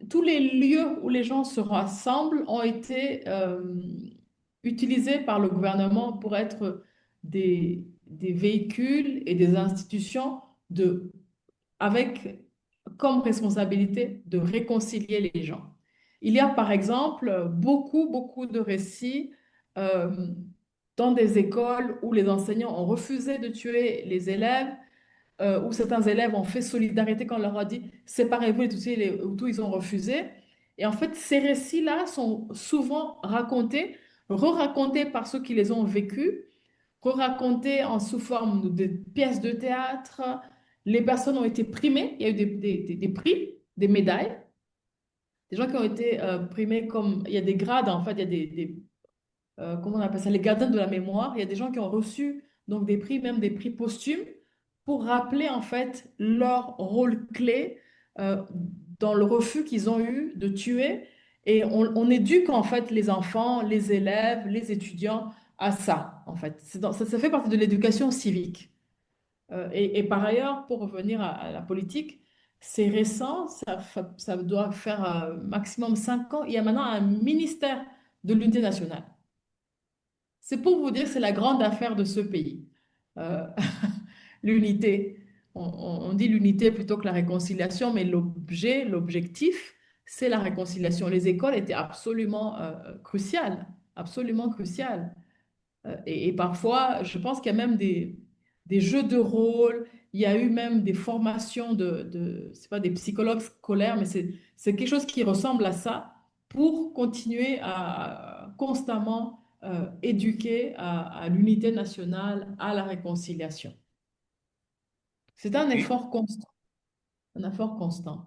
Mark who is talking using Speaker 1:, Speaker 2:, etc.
Speaker 1: tous les lieux où les gens se rassemblent ont été utilisés par le gouvernement pour être des véhicules et des institutions avec comme responsabilité de réconcilier les gens. Il y a par exemple beaucoup de récits euh, dans des écoles où les enseignants ont refusé de tuer les élèves, où certains élèves ont fait solidarité quand on leur a dit séparez-vous et tout, ils ont refusé. Et en fait, ces récits-là sont souvent racontés, re-racontés par ceux qui les ont vécus, re-racontés sous forme de pièces de théâtre. Les personnes ont été primées, il y a eu des prix, des médailles, des gens qui ont été primés comme, il y a des grades en fait, il y a comment on appelle ça, les gardiens de la mémoire. Il y a des gens qui ont reçu donc des prix, même des prix posthumes, pour rappeler en fait leur rôle clé dans le refus qu'ils ont eu de tuer. Et on éduque en fait les enfants, les élèves, les étudiants à ça en fait. Ça fait partie de l'éducation civique. Et par ailleurs, pour revenir à la politique, c'est récent, ça doit faire maximum 5 ans. Il y a maintenant un ministère de l'unité nationale. C'est pour vous dire, c'est la grande affaire de ce pays. Euh, l'unité. On dit l'unité plutôt que la réconciliation, mais l'objectif, c'est la réconciliation. Les écoles étaient absolument cruciales, absolument cruciales. Et parfois, je pense qu'il y a même des jeux de rôle, il y a eu même des formations c'est pas des psychologues scolaires, mais c'est quelque chose qui ressemble à ça pour continuer à constamment éduquer à l'unité nationale, à la réconciliation. C'est un
Speaker 2: Ok.
Speaker 1: effort constant, un effort constant.